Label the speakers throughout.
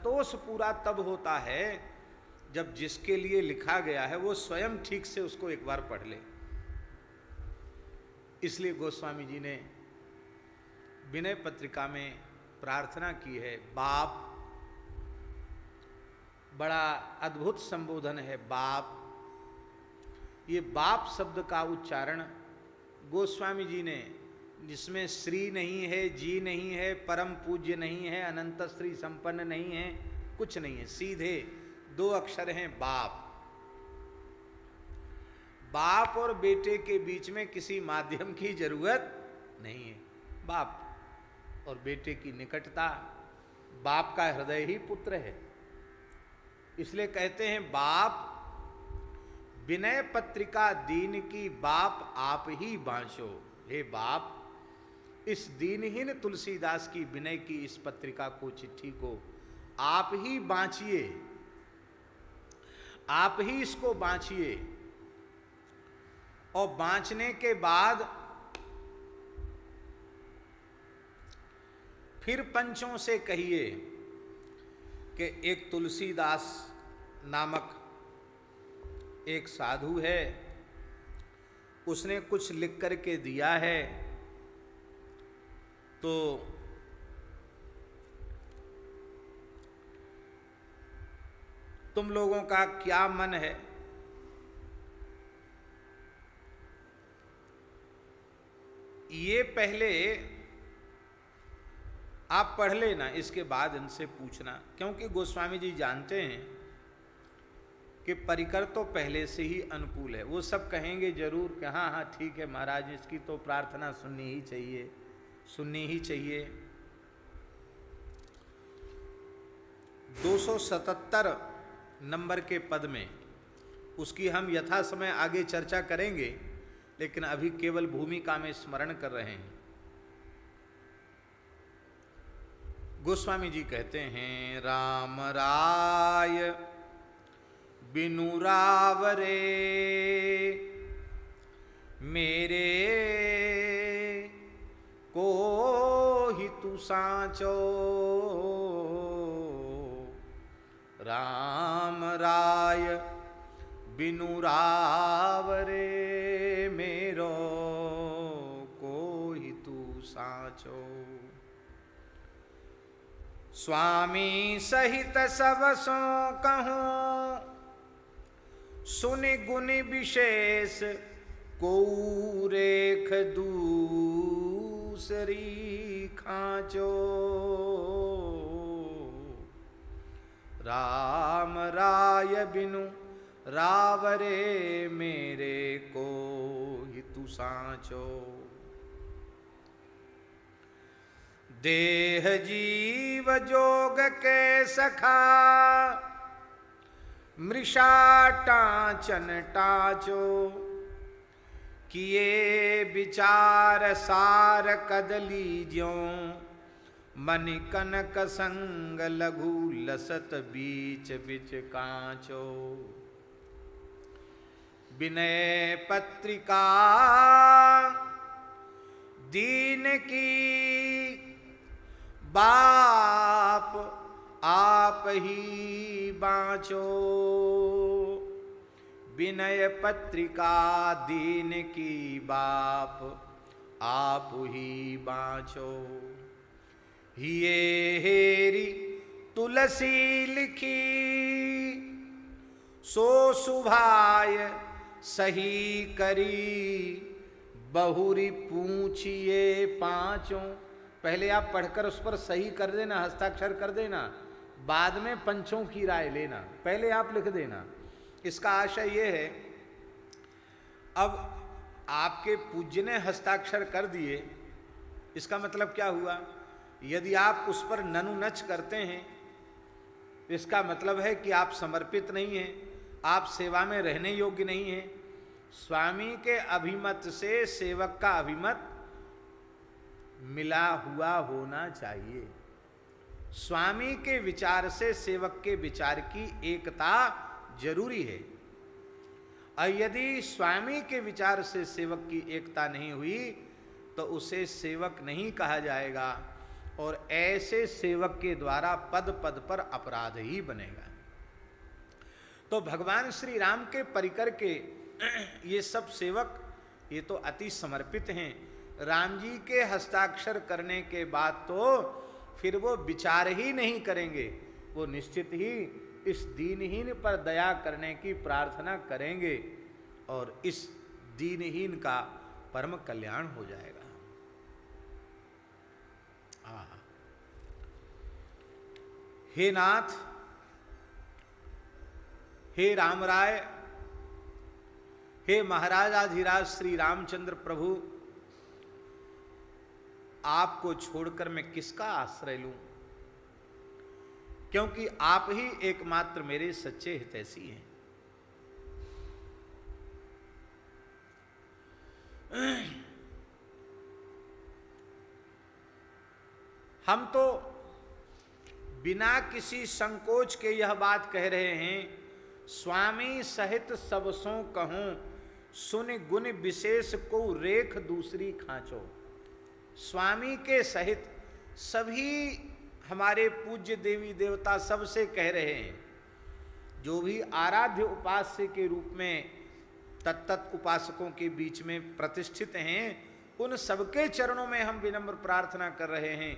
Speaker 1: संतोष पूरा तब होता है जब जिसके लिए लिखा गया है वो स्वयं ठीक से उसको एक बार पढ़ ले। इसलिए गोस्वामी जी ने विनय पत्रिका में प्रार्थना की है। बाप, बड़ा अद्भुत संबोधन है बाप। ये बाप शब्द का उच्चारण गोस्वामी जी ने, जिसमें श्री नहीं है, जी नहीं है, परम पूज्य नहीं है, अनंत श्री संपन्न नहीं है, कुछ नहीं है, सीधे 2 अक्षर हैं बाप। बाप और बेटे के बीच में किसी माध्यम की जरूरत नहीं है। बाप और बेटे की निकटता, बाप का हृदय ही पुत्र है। इसलिए कहते हैं बाप, विनय पत्रिका दीन की बाप आप ही बांचो। हे बाप, इस दीनहीन तुलसीदास की विनय की इस पत्रिका को, चिट्ठी को आप ही बांचिए, आप ही इसको बांचिए। और बांचने के बाद फिर पंचों से कहिए कि एक तुलसीदास नामक एक साधु है, उसने कुछ लिख करके दिया है, तो तुम लोगों का क्या मन है? ये पहले आप पढ़ लेना, इसके बाद इनसे पूछना, क्योंकि गोस्वामी जी जानते हैं कि परिकर तो पहले से ही अनुकूल है। वो सब कहेंगे जरूर कि हाँ हाँ ठीक है महाराज, इसकी तो प्रार्थना सुननी ही चाहिए, सुननी ही चाहिए। 277 नंबर के पद में उसकी हम यथा समय आगे चर्चा करेंगे, लेकिन अभी केवल भूमिका में स्मरण कर रहे हैं। गोस्वामी जी कहते हैं, राम राय बिनु रावरे मेरे को ही तू सांचो। राम राय बिनु रावरे मेरो को ही तू सांचो। स्वामी सहित सब सो कहूँ सुनि गुनि विशेष को रेख दूसरी खांचो। राम राय बिनु रावरे मेरे को ही तू सांचो। देह जीव जोग के सखा मृषा टाचन टाचो। किए विचार सार कदली ज्यों मन कनक संग लघु लसत बीच बिच कांचो। विनय पत्रिका दीन की बाप आप ही बाँचो। विनय पत्रिका दीन की बाप आप ही बाँचो। हिये हेरी तुलसी लिखी सो सुभाय सही करी। बहुरी पूछिए पाँचों। पहले आप पढ़कर उस पर सही कर देना, हस्ताक्षर कर देना, बाद में पंचों की राय लेना, पहले आप लिख देना। इसका आशय ये है, अब आपके पूज्य ने हस्ताक्षर कर दिए, इसका मतलब क्या हुआ? यदि आप उस पर ननुनच करते हैं, इसका मतलब है कि आप समर्पित नहीं हैं, आप सेवा में रहने योग्य नहीं हैं। स्वामी के अभिमत से सेवक का अभिमत मिला हुआ होना चाहिए। स्वामी के विचार से सेवक के विचार की एकता जरूरी है, और यदि स्वामी के विचार से सेवक की एकता नहीं हुई तो उसे सेवक नहीं कहा जाएगा। और ऐसे सेवक के द्वारा पद पद पर अपराध ही बनेगा। तो भगवान श्री राम के परिकर के ये सब सेवक ये तो अति समर्पित हैं। राम जी के हस्ताक्षर करने के बाद तो फिर वो विचार ही नहीं करेंगे, वो निश्चित ही इस दीनहीन पर दया करने की प्रार्थना करेंगे और इस दीनहीन का परम कल्याण हो जाएगा। हे नाथ, हे राम राय, हे महाराजाधिराज श्री रामचंद्र प्रभु, आपको छोड़कर मैं किसका आश्रय लूं, क्योंकि आप ही एकमात्र मेरे सच्चे हितैषी हैं। हम तो बिना किसी संकोच के यह बात कह रहे हैं, स्वामी सहित सबसों कहूं, सुन गुण विशेष को रेख दूसरी खांचो। स्वामी के सहित सभी हमारे पूज्य देवी देवता सबसे कह रहे हैं, जो भी आराध्य उपास्य के रूप में तत्त उपासकों के बीच में प्रतिष्ठित हैं, उन सबके चरणों में हम विनम्र प्रार्थना कर रहे हैं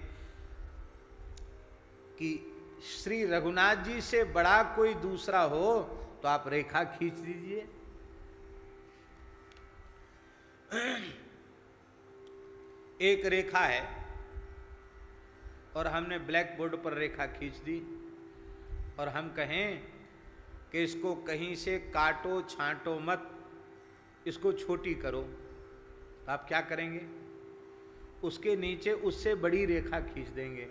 Speaker 1: कि श्री रघुनाथ जी से बड़ा कोई दूसरा हो तो आप रेखा खींच दीजिए। एक रेखा है और हमने ब्लैक बोर्ड पर रेखा खींच दी और हम कहें कि इसको कहीं से काटो छांटो मत, इसको छोटी करो, तो आप क्या करेंगे? उसके नीचे उससे बड़ी रेखा खींच देंगे,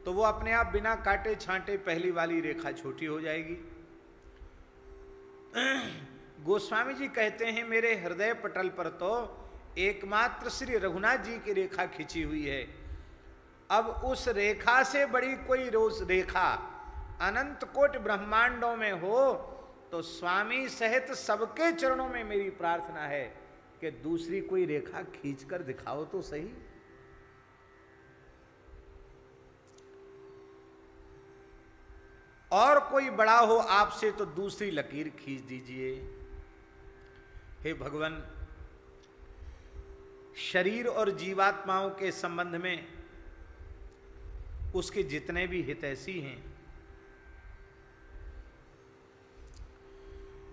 Speaker 1: तो वो अपने आप बिना काटे छांटे पहली वाली रेखा छोटी हो जाएगी। गोस्वामी जी कहते हैं, मेरे हृदय पटल पर तो एकमात्र श्री रघुनाथ जी की रेखा खिंची हुई है। अब उस रेखा से बड़ी कोई रोज रेखा अनंत कोटि ब्रह्मांडों में हो तो स्वामी सहित सबके चरणों में मेरी प्रार्थना है कि दूसरी कोई रेखा खींचकर दिखाओ तो सही। और कोई बड़ा हो आपसे तो दूसरी लकीर खींच दीजिए। हे भगवान, शरीर और जीवात्माओं के संबंध में उसके जितने भी हितैषी हैं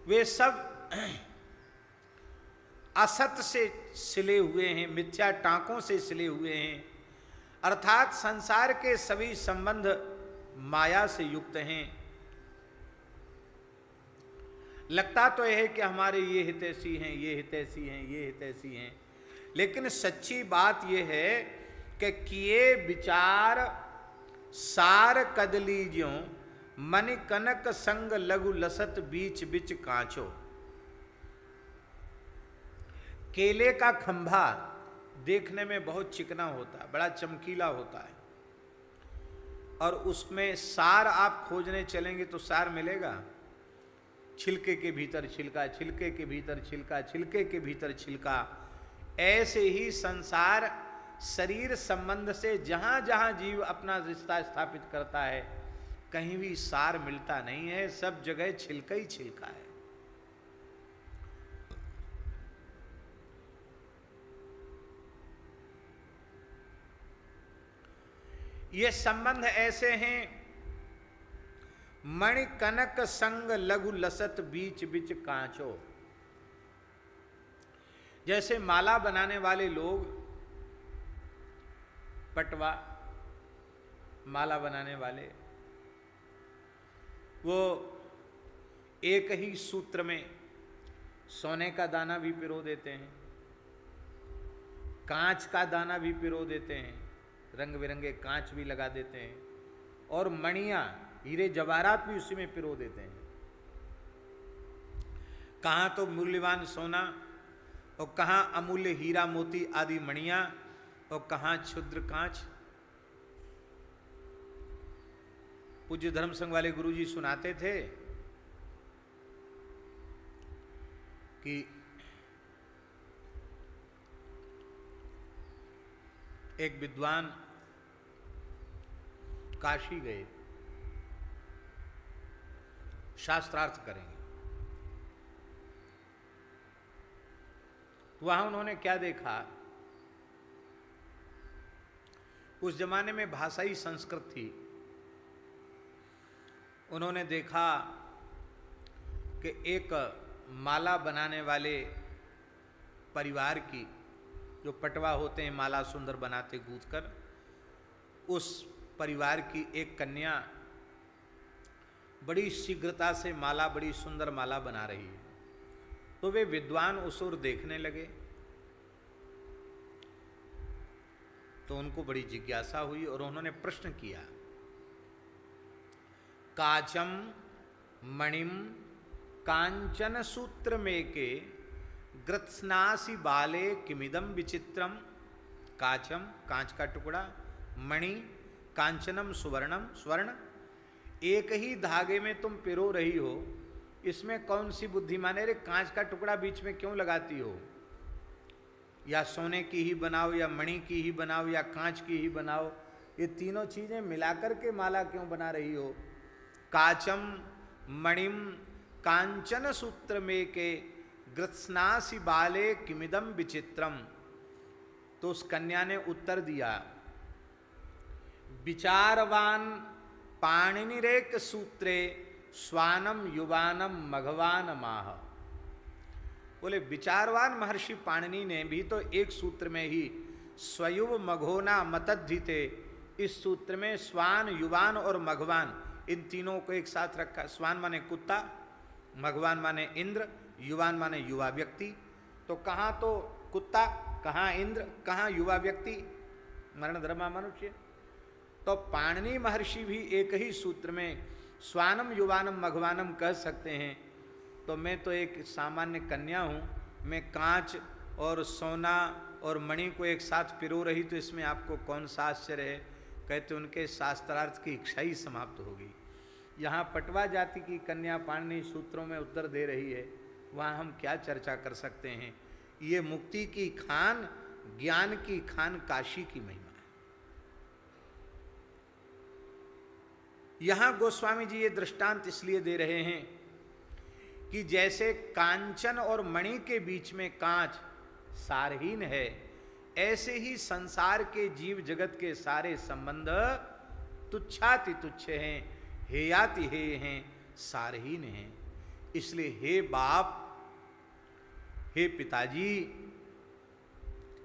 Speaker 1: वे सब असत से सिले हुए हैं, मिथ्या टांकों से सिले हुए हैं, अर्थात संसार के सभी संबंध माया से युक्त हैं। लगता तो यह है कि हमारे ये हितैषी हैं, ये हितैषी हैं, ये हितैषी हैं, लेकिन सच्ची बात यह है कि किए विचार सार कदलीज्यों, मन कनक संग लघु लसत बीच बीच कांचो। केले का खंभा देखने में बहुत चिकना होता है, बड़ा चमकीला होता है, और उसमें सार आप खोजने चलेंगे तो सार मिलेगा? छिलके के भीतर छिलका, छिलके के भीतर छिलका, छिलके के भीतर छिलका। ऐसे ही संसार शरीर संबंध से जहां जहां जीव अपना रिश्ता स्थापित करता है कहीं भी सार मिलता नहीं है, सब जगह छिलका ही छिलका है। ये संबंध ऐसे हैं, मणि कनक संग लघु लसत बीच बीच कांचो। जैसे माला बनाने वाले लोग, पटवा माला बनाने वाले, वो एक ही सूत्र में सोने का दाना भी पिरो देते हैं, कांच का दाना भी पिरो देते हैं, रंग बिरंगे कांच भी लगा देते हैं, और मणियां हीरे जवाहरात भी उसी में पिरो देते हैं। कहाँ तो मूल्यवान सोना और कहाँ अमूल्य हीरा मोती आदि मणियां और कहाँ क्षुद्र कांच। पूज्य धर्म संघ वाले गुरुजी सुनाते थे कि एक विद्वान काशी गए, शास्त्रार्थ करेंगे। वहां उन्होंने क्या देखा, उस जमाने में भाषा ही संस्कृत थी। उन्होंने देखा कि एक माला बनाने वाले परिवार की, जो पटवा होते हैं माला सुंदर बनाते गूंथ कर, उस परिवार की एक कन्या बड़ी शीघ्रता से माला, बड़ी सुंदर माला बना रही है। तो वे विद्वान उस ओर देखने लगे, तो उनको बड़ी जिज्ञासा हुई और उन्होंने प्रश्न किया, काचम मणिम कांचन सूत्र में के ग्रत्स्नासी बाले किमिदम विचित्रम। काचम, कांच का टुकड़ा, मणि, कांचनम सुवर्णम, स्वर्ण, एक ही धागे में तुम पिरो रही हो, इसमें कौन सी बुद्धिमान है? रे कांच का टुकड़ा बीच में क्यों लगाती हो? या सोने की ही बनाओ, या मणि की ही बनाओ, या कांच की ही बनाओ, ये तीनों चीजें मिलाकर के माला क्यों बना रही हो? काचम मणिम कांचन सूत्र में के ग्रत्स्नासी बाले किमिदम विचित्रम। तो उस कन्या ने उत्तर दिया, विचारवान पाणिनिरेक सूत्रे स्वानम युवानम मघवान माह। बोले विचारवान महर्षि पाणिनि ने भी तो एक सूत्र में ही स्वयुव मघोना मतद्धिते, इस सूत्र में स्वान, युवान और मघवान, इन तीनों को एक साथ रखा। स्वान माने कुत्ता, मघवान माने इंद्र, युवान माने युवा व्यक्ति। तो कहाँ तो कुत्ता, कहाँ इंद्र, कहाँ युवा व्यक्ति, मरण धर्मा मनुष्य। तो पाणिनि महर्षि भी एक ही सूत्र में स्वानम युवानम मघवानम कह सकते हैं। तो मैं तो एक सामान्य कन्या हूँ, मैं कांच और सोना और मणि को एक साथ पिरो रही, तो इसमें आपको कौन सा आश्चर्य है? कहते उनके शास्त्रार्थ की इच्छा ही समाप्त होगी। यहाँ पटवा जाति की कन्या पाणिनि सूत्रों में उत्तर दे रही है, वहाँ हम क्या चर्चा कर सकते हैं? ये मुक्ति की खान, ज्ञान की खान, काशी की महिमा है। यहाँ गोस्वामी जी ये दृष्टांत इसलिए दे रहे हैं कि जैसे कांचन और मणि के बीच में कांच सारहीन है, ऐसे ही संसार के जीव जगत के सारे संबंध तुच्छाति तुच्छ हैं, हेयाति हे हैं, सारहीन हैं। इसलिए हे बाप, हे पिताजी,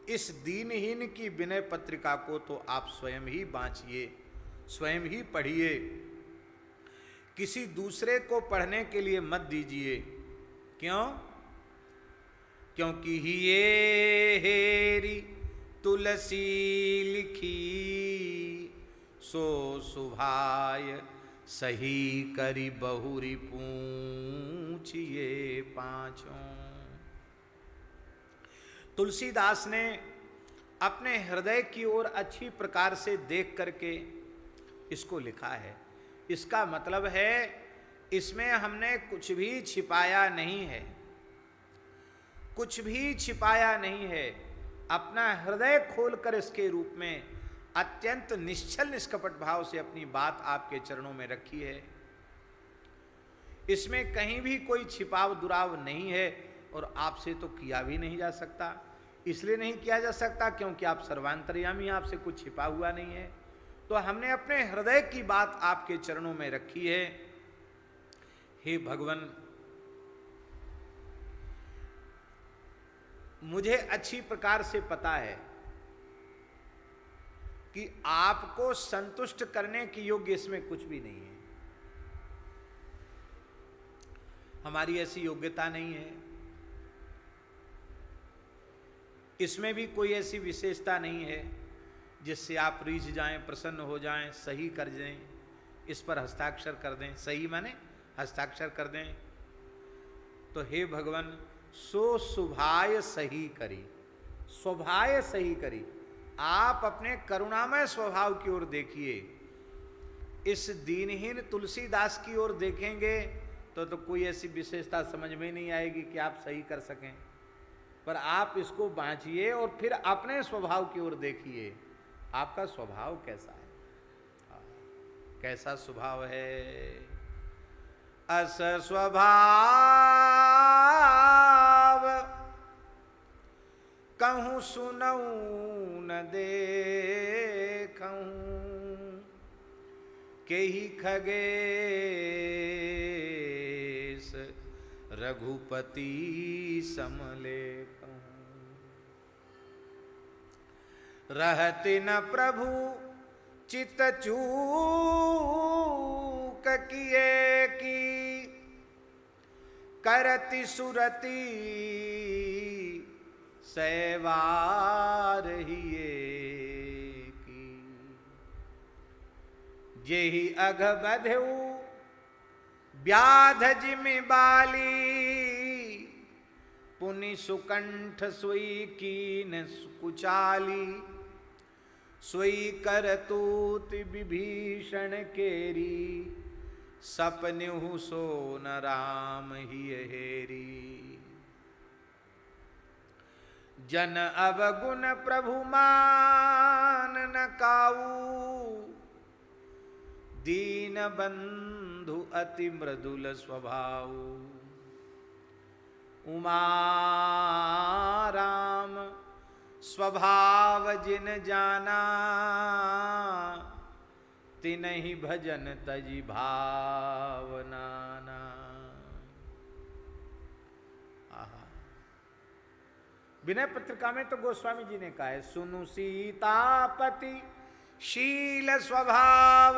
Speaker 1: इस दीनहीन की विनय पत्रिका को तो आप स्वयं ही बांचिए, स्वयं ही पढ़िए, किसी दूसरे को पढ़ने के लिए मत दीजिए। क्यों? क्योंकि ही ये हेरी तुलसी लिखी, सो सुभाय सही करी बहुरी पूछिए पांचों। तुलसीदास ने अपने हृदय की ओर अच्छी प्रकार से देख करके इसको लिखा है। इसका मतलब है इसमें हमने कुछ भी छिपाया नहीं है, कुछ भी छिपाया नहीं है। अपना हृदय खोलकर इसके रूप में अत्यंत निश्चल निष्कपट भाव से अपनी बात आपके चरणों में रखी है। इसमें कहीं भी कोई छिपाव दुराव नहीं है और आपसे तो किया भी नहीं जा सकता। इसलिए नहीं किया जा सकता क्योंकि आप सर्वांतर्यामी, आपसे कुछ छिपा हुआ नहीं है। तो हमने अपने हृदय की बात आपके चरणों में रखी है। हे भगवान, मुझे अच्छी प्रकार से पता है कि आपको संतुष्ट करने के योग्य इसमें कुछ भी नहीं है। हमारी ऐसी योग्यता नहीं है, इसमें भी कोई ऐसी विशेषता नहीं है जिससे आप रीझ जाएं, प्रसन्न हो जाएं, सही कर दें, इस पर हस्ताक्षर कर दें। सही माने हस्ताक्षर कर दें। तो हे भगवान, सो सुभाय सही करी, स्वभाय सही करी। आप अपने करुणामय स्वभाव की ओर देखिए। इस दीनहीन तुलसीदास की ओर देखेंगे तो कोई ऐसी विशेषता समझ में नहीं आएगी कि आप सही कर सकें। पर आप इसको बांचिए और फिर अपने स्वभाव की ओर देखिए, आपका स्वभाव कैसा है। कैसा स्वभाव है। अस स्वभाव कहूँ सुनऊँ न देखूँ, केहि खगेश रघुपति समलेखूँ। रहति न प्रभु चित चूक किए की, करति सुरति सैवार हिये की। जेहि अघ बधऊ व्याध जिमि बाली, पुनि सुकंठ सोई कीन कुचाली। सोई करतूत विभीषण केरी, सपन्यु सो न राम हिय हेरी। जन अवगुण प्रभु मान न काऊ, दीन बंधु अति मृदुल स्वभाव। उमा राम स्वभाव जिन जाना, तिनहि भजन तजि भावनाना। विनय पत्रिका में तो गोस्वामी जी ने कहा है, सुनु सीतापति शील स्वभाव,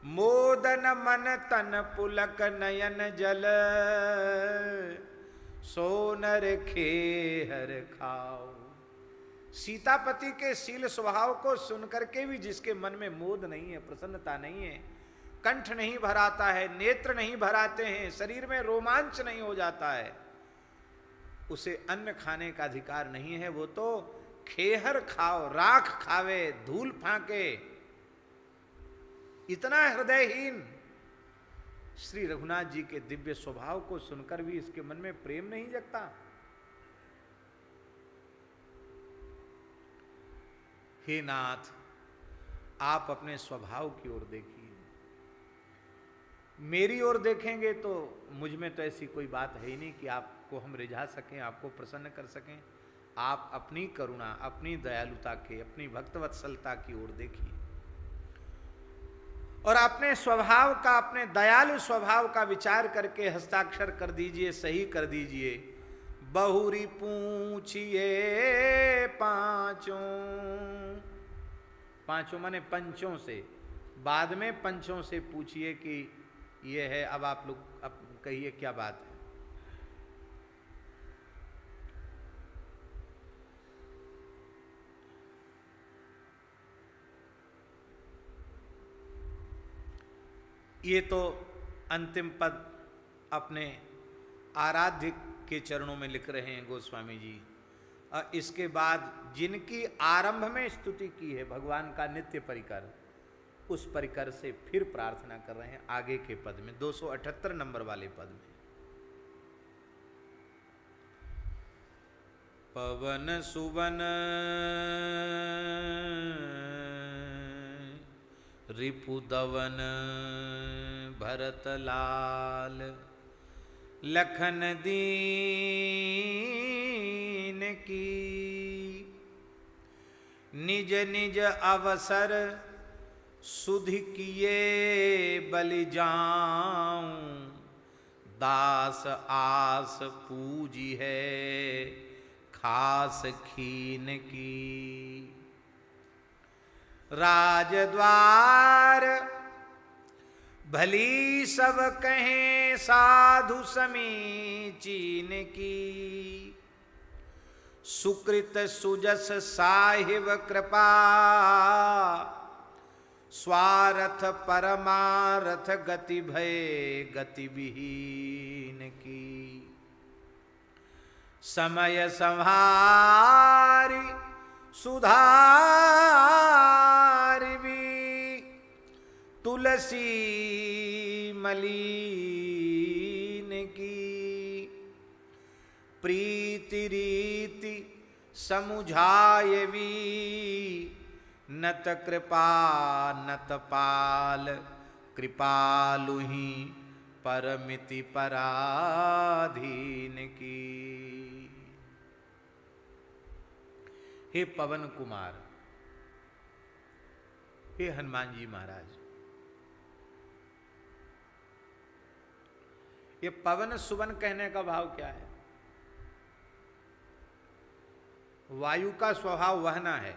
Speaker 1: मोदन मन तन पुलक नयन जल। सोनर खेहर खाओ। सीतापति के शील स्वभाव को सुनकर के भी जिसके मन में मोद नहीं है, प्रसन्नता नहीं है, कंठ नहीं भराता है, नेत्र नहीं भराते हैं, शरीर में रोमांच नहीं हो जाता है, उसे अन्न खाने का अधिकार नहीं है। वो तो खेहर खाओ, राख खावे, धूल फांके, इतना हृदयहीन। श्री रघुनाथ जी के दिव्य स्वभाव को सुनकर भी इसके मन में प्रेम नहीं जगता। हे नाथ, आप अपने स्वभाव की ओर देखिए। मेरी ओर देखेंगे तो मुझ में तो ऐसी कोई बात है ही नहीं कि आपको हम रिझा सकें, आपको प्रसन्न कर सकें। आप अपनी करुणा, अपनी दयालुता के, अपनी भक्तवत्सलता की ओर देखिए और अपने स्वभाव का, अपने दयालु स्वभाव का विचार करके हस्ताक्षर कर दीजिए, सही कर दीजिए। बहुरी पूछिए पांचों, पांचों माने पंचों से, बाद में पंचों से पूछिए कि ये है। अब आप लोग अब कहिए क्या बात है। ये तो अंतिम पद अपने आराध्य के चरणों में लिख रहे हैं गोस्वामी जी। और इसके बाद जिनकी आरंभ में स्तुति की है भगवान का नित्य परिकर, उस परिकर से फिर प्रार्थना कर रहे हैं आगे के पद में, 278 नंबर वाले पद में। पवन सुवन रिपुदवन भरत लाल, लखन दीन की। निज निज अवसर सुधि किए बलि जाऊं, दास आस पूजी है खास खीन की। राजद्वार भली सब कहें साधु समीचीन की। सुकृत सुजस साहिब कृपा, स्वार्थ परमार्थ गति भय गति विहीन की। समय संहारी सुधार भी, तुलसी मलीन की। प्रीति रीति समुझायवी, नत कृपा नत पाल कृपालुहि परमिति पराधीन की। हे पवन कुमार, हे हनुमान जी महाराज, ये पवन सुवन कहने का भाव क्या है? वायु का स्वभाव वहना है,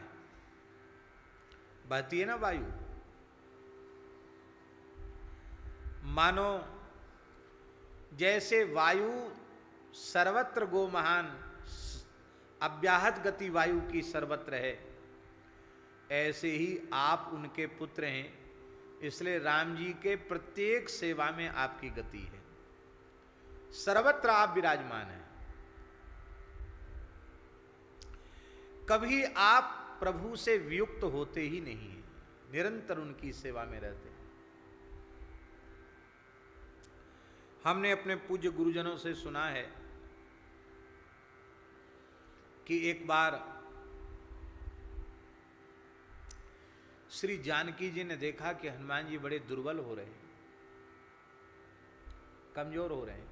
Speaker 1: बहती है ना वायु। मानो जैसे वायु सर्वत्र गो महान, अव्याहत गति वायु की सर्वत्र है, ऐसे ही आप उनके पुत्र हैं, इसलिए राम जी के प्रत्येक सेवा में आपकी गति है, सर्वत्र आप विराजमान हैं। कभी आप प्रभु से वियुक्त होते ही नहीं हैं, निरंतर उनकी सेवा में रहते हैं। हमने अपने पूज्य गुरुजनों से सुना है कि एक बार श्री जानकी जी ने देखा कि हनुमान जी बड़े दुर्बल हो रहे हैं, कमजोर हो रहे हैं।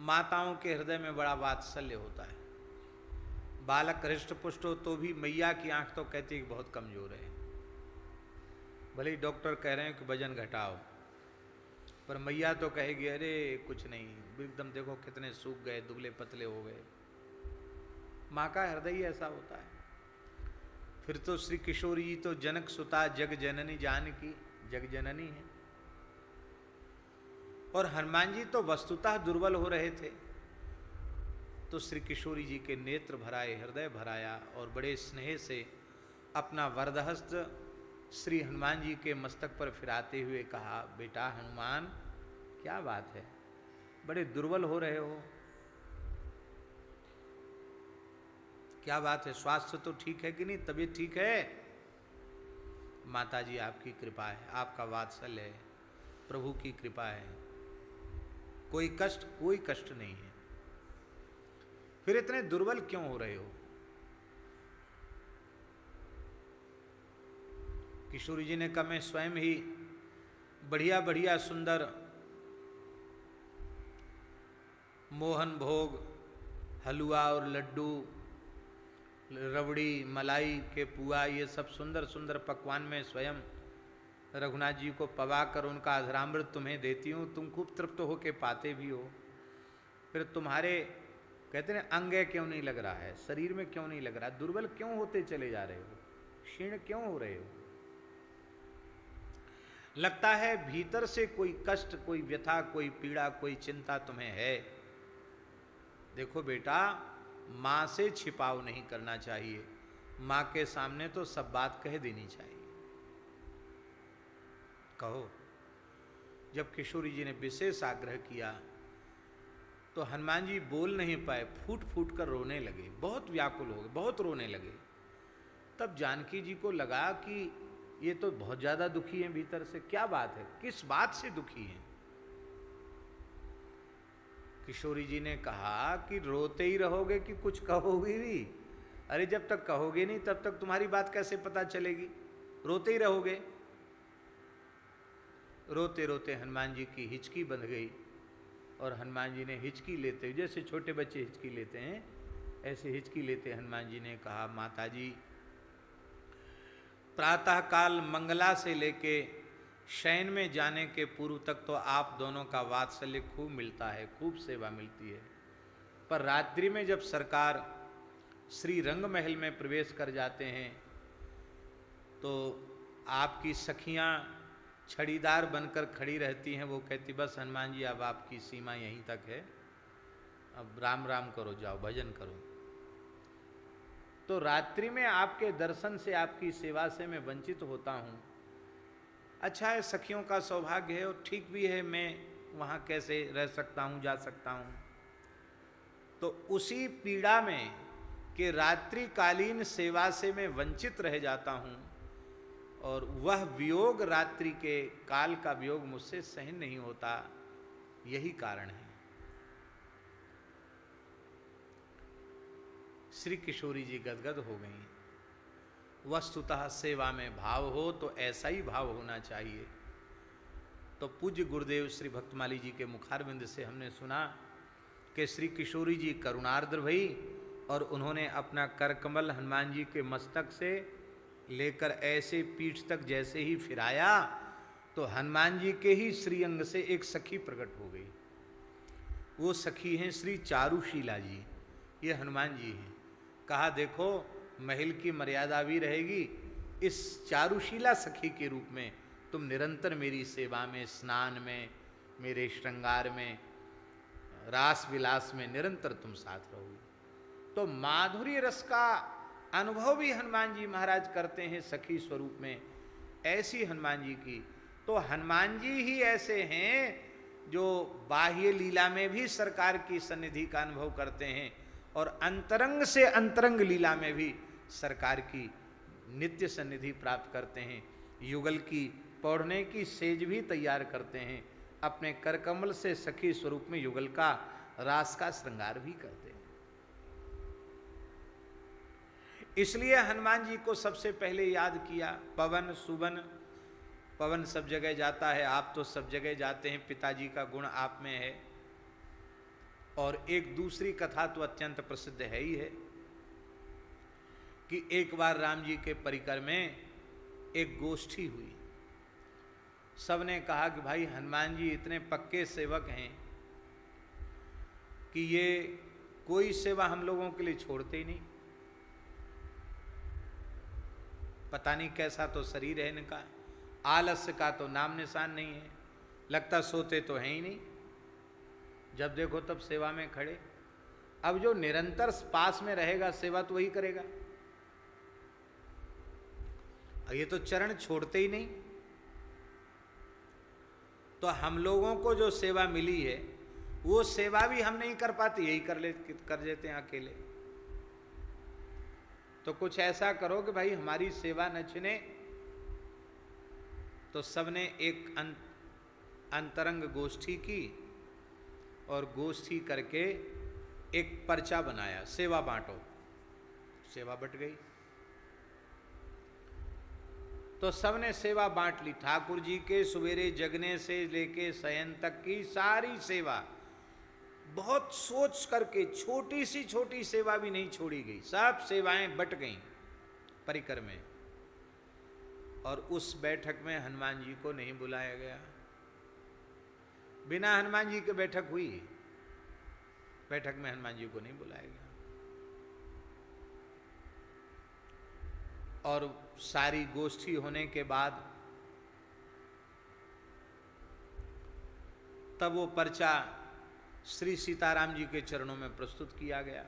Speaker 1: माताओं के हृदय में बड़ा वात्सल्य होता है। बालक हृष्ट पुष्ट हो तो भी मैया की आंख तो कहती है कि बहुत कमजोर है। भले ही डॉक्टर कह रहे हैं कि वजन घटाओ, पर मैया तो कहेगी अरे कुछ नहीं, एकदम देखो कितने सूख गए, दुबले पतले हो गए। माँ का हृदय ही ऐसा होता है। फिर तो श्री किशोरी जी तो जनक सुता जग जननी जानकी, जग जननी है। और हनुमान जी तो वस्तुतः दुर्बल हो रहे थे, तो श्री किशोरी जी के नेत्र भराए, हृदय भराया और बड़े स्नेह से अपना वरदहस्त श्री हनुमान जी के मस्तक पर फिराते हुए कहा, बेटा हनुमान क्या बात है, बड़े दुर्बल हो रहे हो, क्या बात है, स्वास्थ्य तो ठीक है कि नहीं, तबीयत ठीक है? माता जी आपकी कृपा है, आपका वात्सल्य है, प्रभु की कृपा है, कोई कष्ट नहीं है। फिर इतने दुर्बल क्यों हो रहे हो? किशोरी जी ने कहा, मैं स्वयं ही बढ़िया बढ़िया सुंदर मोहन भोग, हलवा और लड्डू, रबड़ी, मलाई के पुआ, ये सब सुंदर सुंदर पकवान में स्वयं रघुनाथ जी को पवा कर उनका अधरामृत तुम्हें देती हूँ, तुम खूब तृप्त होके पाते भी हो। फिर तुम्हारे कहते हैं अंग क्यों नहीं लग रहा है, शरीर में क्यों नहीं लग रहा, दुर्बल क्यों होते चले जा रहे हो, क्षीण क्यों हो रहे हो? लगता है भीतर से कोई कष्ट, कोई व्यथा, कोई पीड़ा, कोई चिंता तुम्हें है। देखो बेटा, माँ से छिपाव नहीं करना चाहिए, माँ के सामने तो सब बात कह देनी चाहिए। कहो। जब किशोरी जी ने विशेष आग्रह किया तो हनुमान जी बोल नहीं पाए, फूट फूट कर रोने लगे, बहुत व्याकुल हो गए, बहुत रोने लगे। तब जानकी जी को लगा कि ये तो बहुत ज्यादा दुखी हैं भीतर से, क्या बात है, किस बात से दुखी हैं? किशोरी जी ने कहा कि रोते ही रहोगे कि कुछ कहोगे भी? अरे जब तक कहोगे नहीं तब तक तुम्हारी बात कैसे पता चलेगी, रोते ही रहोगे। रोते रोते हनुमान जी की हिचकी बंध गई और हनुमान जी ने हिचकी लेते, जैसे छोटे बच्चे हिचकी लेते हैं ऐसे हिचकी लेते हनुमान जी ने कहा, माता जी प्रातःकाल मंगला से लेके शयन में जाने के पूर्व तक तो आप दोनों का वात्सल्य खूब मिलता है, खूब सेवा मिलती है, पर रात्रि में जब सरकार श्री रंग महल में प्रवेश कर जाते हैं तो आपकी सखियां छड़ीदार बनकर खड़ी रहती हैं। वो कहती बस हनुमान जी अब आपकी सीमा यहीं तक है, अब राम राम करो, जाओ भजन करो। तो रात्रि में आपके दर्शन से, आपकी सेवा से मैं वंचित होता हूँ। अच्छा है, सखियों का सौभाग्य है और ठीक भी है, मैं वहाँ कैसे रह सकता हूँ, जा सकता हूँ। तो उसी पीड़ा में कि रात्रिकालीन सेवा से मैं वंचित रह जाता हूँ और वह वियोग, रात्रि के काल का वियोग मुझसे सहन नहीं होता, यही कारण है। श्री किशोरी जी गदगद हो गई। वस्तुतः सेवा में भाव हो तो ऐसा ही भाव होना चाहिए। तो पूज्य गुरुदेव श्री भक्तमाली जी के मुखारविंद से हमने सुना कि श्री किशोरी जी करुणार्द्र भई और उन्होंने अपना करकमल हनुमान जी के मस्तक से लेकर ऐसे पीठ तक जैसे ही फिराया तो हनुमान जी के ही श्रीअंग से एक सखी प्रकट हो गई। वो सखी हैं श्री चारुशीला जी, ये हनुमान जी हैं। कहा देखो महल की मर्यादा भी रहेगी, इस चारुशीला सखी के रूप में तुम निरंतर मेरी सेवा में, स्नान में, मेरे श्रृंगार में, रास विलास में निरंतर तुम साथ रहोगे। तो माधुर्य रस का अनुभव भी हनुमान जी महाराज करते हैं सखी स्वरूप में, ऐसी हनुमान जी की। तो हनुमान जी ही ऐसे हैं जो बाह्य लीला में भी सरकार की सन्निधि का अनुभव करते हैं और अंतरंग से अंतरंग लीला में भी सरकार की नित्य सन्निधि प्राप्त करते हैं। युगल की पौढ़ने की सेज भी तैयार करते हैं, अपने करकमल से सखी स्वरूप में युगल का रास का श्रृंगार भी करते हैं। इसलिए हनुमान जी को सबसे पहले याद किया। पवन सुवन, पवन सब जगह जाता है, आप तो सब जगह जाते हैं, पिताजी का गुण आप में है। और एक दूसरी कथा तो अत्यंत प्रसिद्ध है ही है कि एक बार राम जी के परिकर में एक गोष्ठी हुई। सबने कहा कि भाई हनुमान जी इतने पक्के सेवक हैं कि ये कोई सेवा हम लोगों के लिए छोड़ते ही नहीं। पता नहीं कैसा तो शरीर है इनका, आलस्य का तो नाम निशान नहीं है, लगता सोते तो हैं ही नहीं, जब देखो तब सेवा में खड़े। अब जो निरंतर पास में रहेगा सेवा तो वही करेगा, ये तो चरण छोड़ते ही नहीं। तो हम लोगों को जो सेवा मिली है वो सेवा भी हम नहीं कर पाते, यही कर देते हैं अकेले। तो कुछ ऐसा करो कि भाई हमारी सेवा न छिने। तो सबने एक अंतरंग गोष्ठी की और गोष्ठी करके एक पर्चा बनाया, सेवा बांटो। सेवा बट गई तो सबने सेवा बांट ली। ठाकुर जी के सवेरे जगने से लेके शयन तक की सारी सेवा बहुत सोच करके, छोटी सी छोटी सेवा भी नहीं छोड़ी गई, सब सेवाएं बट गईं परिकर में। और उस बैठक में हनुमान जी को नहीं बुलाया गया। बिना हनुमान जी के बैठक हुई, बैठक में हनुमान जी को नहीं बुलाया गया। और सारी गोष्ठी होने के बाद तब वो पर्चा श्री सीताराम जी के चरणों में प्रस्तुत किया गया।